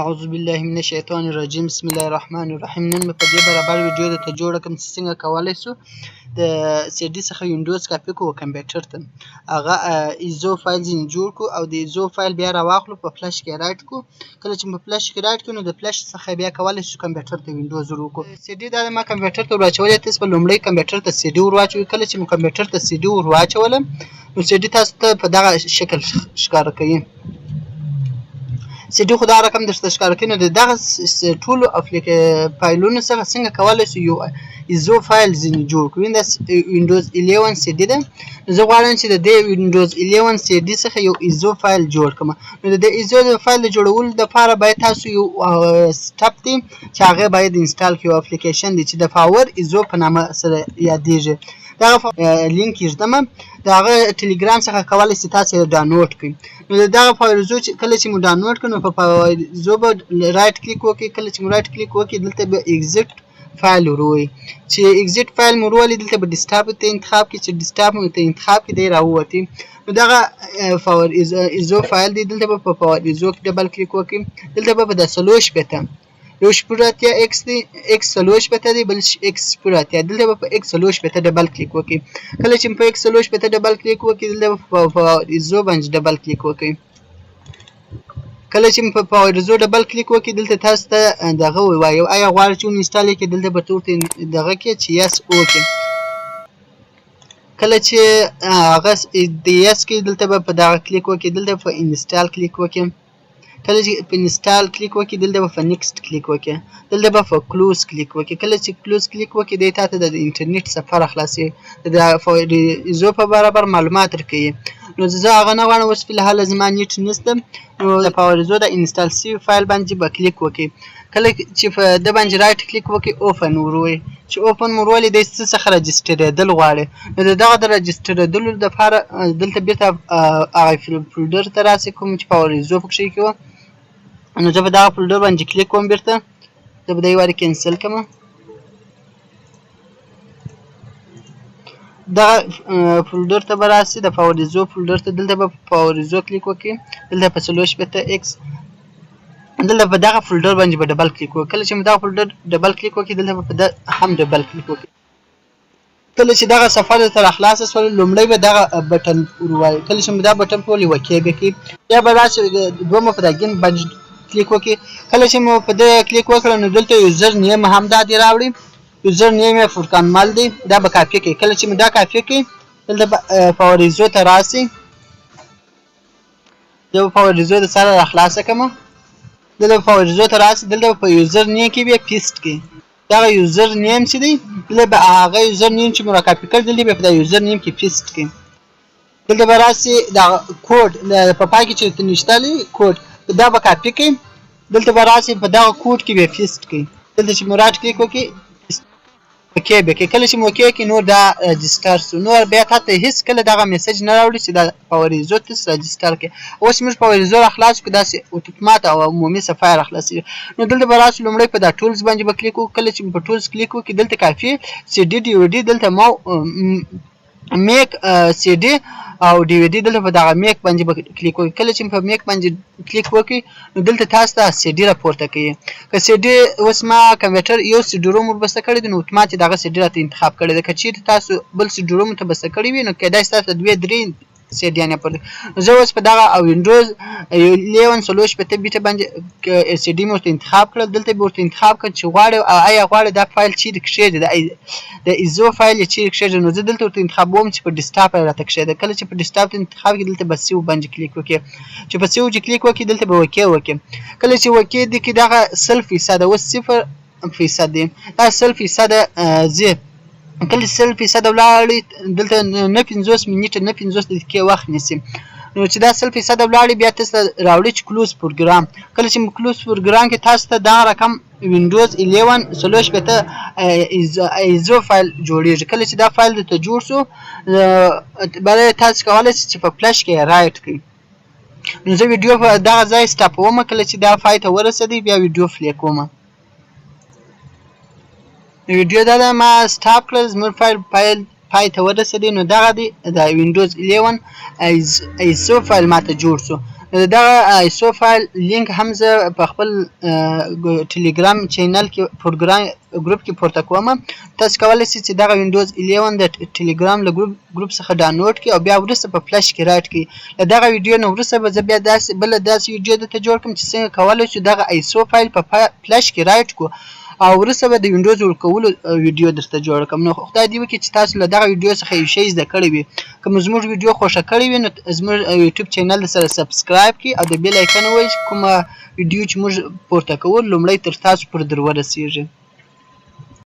اعوذ بالله من الشیطان الرجیم بسم الله الرحمن الرحیم. نن مې په دې برابر ویډیو درته جوړه کړم چې څنګه کولی شو د سی ډي څخه وینډوز کاپي کړو کمپیوټر ته. هغه ایزو فایل ځینې جوړ کړو او د ایزو فایل بیا راواخلو په فلش کې رایټ کړو. کله چې په فلش کې رایټ کړو نو د فلش څخه بیا کولی شو کمپیوټر ته وینډوز ور وکړو. سی ډي دا ما کمپیوټر ته ور واچولې، تاسو به لومړی کمپیوټر ته سی ډي ور واچوئ. کله چې مو کمپیوټر ته سی ډي ور واچوله نو سی ډي تاسو ته په دغه شکل ښکاره کوي. سی ډي خو دا رقم درته ښکاره کوي. نو د دغه ټولو فایلونو څخه څنګه کولی شو یو ایزو فایل ځینې جوړ کړو. دا وینډوز 11 سی ډي ده. زه غواړم چې د دې وینډوز 11 سی ډي څخه یو ایزو فایل جوړ کړم. نو د دې ایزو فایل د جوړولو لپاره باید تاسو یو سټپ دی چې هغه باید انسټال کړئ. یو اپلیکیشن دی چې د پاور ایزو په نامه سره یادیږي. دغه لینک یې ږدم، د هغه ټلګرام څخه کولی شئ تاسو یې ډاونلوډ کړئ. نو د دغه فایلزو چې کله چې مو ډاونلوډ کړئ نو په فایلزو به رایټ کلیک وکړئ. کله چې مو رایټ کلیک وکړئ دلته به ایگزیټ فایل وروئ. چې ایگزیټ فایل مو ورولئ دلته به ډیسکټاپ ته انتخاب کړئ. چې ډیسکټاپ مو ته انتخاب کړئ دی راووتي. نو دغه پاور ایزو فایل دی. دلته به په پاور ایزو کې ډبل کلیک وکړئ. دلته به د 40 یو شپږ اتیا ایکس دی، ایکس 40 دی، بل ایکس شپږ اتیا. دلته به په ایکس 40 ډبل کلیک وکړئ. کله چې په ایکس 40 ډبل کلیک وکړئ دلته به په پاور ایزو باندې ډبل کلیک وکړئ. کله چې په پاور ایزو ډبل کلیک وکړئ دلته تاسو ته دغه ووایي آیا غواړئ چې انسټال یې کړئ. دلته به ورته دغه کې چې یس وکړئ. کله چې هغه د یس کې دلته به په دغه کلیک وکړئ. دلته په انسټال کلیک وکړئ. کله چې په انسټال کلیک وکړئ دلته به په نیکسټ کلیک وکړئ. دلته به په کلوز کلیک وکړئ. کله چې کلوز کلیک وکړئ دی تاسو د انټرنیټ سفر خلاصي د ایزو په برابر معلومات درکوي. نو زه هغه نه غواړم، اوس فلحال زما نیټ نشته. نو د پاور ایزو د انسټال سوي فایل باندې به کلیک وکړئ. کله چې په د باندې رایټ کلیک وکړئ اوپن وروئ. چې اوپن مو ورولئ دی څه څخه رجسټرېدل غواړي. نو د دغه د رجسټرېدلو لپاره دلته بیرته هغه فولډر ته راسئ کوم چې پاور ایزو پکښې کې وه. نو زه به دغه فولډر باندې کلیک کوم بیرته. زه به د یو وارې کینسل کړم. دغه فولډر ته به راسئ، د پاور ایزو فولډر ته. دلته به په پاور ایزو کلیک وکړئ. دلته په 40 ایکس دلته په دغه فولډر باندې به ډبل کلیک وکړئ. کله چې مو دغه فولډر ډبل کلیک وکړئ دلته به په ده هم ډبل کلیک وکړئ. کله چې دغه صفحه درته راخلاصه شوله لومړی به دغه بټن وروایي. کله چې مو دا بټن په ولې اوکې به کړئ بیا به راشئ دویمه په دګین باندې کلیک وکړئ. کله چې مو په دې کلیک وکړه نو دلته یوزر نیم هم دا دی راوړي. یوزر نیم یې فرقان مل دی، دا به کاپي کړئ. کله چې مو دا کاپي کړئ دلته به پاور ایزو ته راسئ. زه به پاور ایزو د سره راخلاصه کړم. دلته به پاور ایزو ته راسئ. دلته به په یوزر نیم کې بیا پیسټ کړئ. دغه یوزر نیم چې دی دلته به هغه یوزر نیم چې مو راکاپي کړ دلته به په دا یوزر نیم کې پیسټ کړئ. دلته به راسئ دا کوډ په پای کې چې ورته نشتلی کوډ دا به کاپي کړئ. دلته به راسئ په دغه کوډ کې به پیسټ کړئ. دلته چې مو رایټ کلیک وکړئ اوکې به کړئ. کله چې مو اوکې کړئ نور دا رجسټر شو. نور بیا تاته هېڅ کله دغه میسج نه راوړي چې دا پاور ایزو تاسو رجسټر کړئ. اوس موږ پاور ایزو راخلاص کړو داسې اتومات او عمومي صفحه یې راخلاصېږي. نو دلته به راسو لومړی په دا ټولز باندې به کلیک وکړو. کله چې په ټولز کلیک وکړئ دلته کافي سی ډي ډي وي ډي دلته میک سی ډي او ډي وي ډي دلته په دغه میک باندې به کلیک وکړئ. کله چې په میک باندې کلیک وکړئ نو دلته تاسو ته سی ډي راپورته کوي. که سی ډي اوس ما کمپیوټر یو سی ډي روم وربسته کړی دی نو اتومات دغه سی ډي راته انتخاب کړی دی. که چیرته تاسو بل سی ډي روم ته بسته کړی وي نو کیدای شي تاسو 2-3 سی ډیانې پورته. زه اوس په دغه وینډوز 11 40 بیټه باندې سی ډي مې ورته انتخاب کړل. دلته به ورته انتخاب کړم چې غواړئ آیا غواړئ دا فایل چیرې کښېږدي، د ایزو فایل یې چیرې کښېږدي. نو زه دلته ورته انتخابوم چې په ډیسکټاپ یې راته کښېږدي. کله چې په ډیسکټاپ ته انتخاب کړئ دلته به سیو باندې کلیک وکړئ. چې په سیو چې کلیک وکړئ دلته به اوکې وکړئ. کله چې اوکې دی کې دغه 100% اوس 0% دی، دا 100% ځي. کله 100% ولاړې دلته نه 50 منټه نه 50 دقیقې وخت نیسي. نو چې دا 100% ولاړې بیا تاسو راوړئ چې کلوز پروګرام. کله چې کلوز پروګرام کې تاسو ته دا رقم وینډوز 11 40 ایزو فایل جوړیږي. کله چې دا فایل درته جوړ شو برای تاسو کولی شئ چې په فلش کې رایټ کړئ. نو زه ویډیو په دغه ځای سټاپوم. کله چې دا فایل ته ورسېدی بیا ویډیو پلی کوم. ویډیو دا ما سټاپ کړل. زموږ فایل پای ته ورسېدی. نو دغه دی د وینډوز 11 ایزو فایل ماته جوړ شو. دغه ایسو فایل لینک هم زه په خپل ټلګرام چینل کې پروګرام ګروپ کې پورته کوم. تاسو کولای شئ چې دغه وینډوز 11 د ټلګرام له ګروپ څخه ډاونلوډ کړئ او بیا وروسته په فلش کې رایټ کړئ. له دغه ویډیو نه وروسته به زه بیا داسې ویډیو درته جوړ کړم چې څنګه کولی شو دغه ایسو فایل په فلش کې رایټ کړو او وروسته به د وینډوز ورکولو ویډیو درته جوړ کړم. نو خدای دې وکړي چې تاسو له دغه ویډیو څخه یو شی زده کړی وي. که مو زموږ ویډیو خوښه کړې وي نو زموږ یوټیوب چینل سره سبسکرایب کړئ او د بیل آیکن ووهئ چې کومه ویډیو چې موږ پورته کوو لومړی تر تاسو پورې در ورسیږي.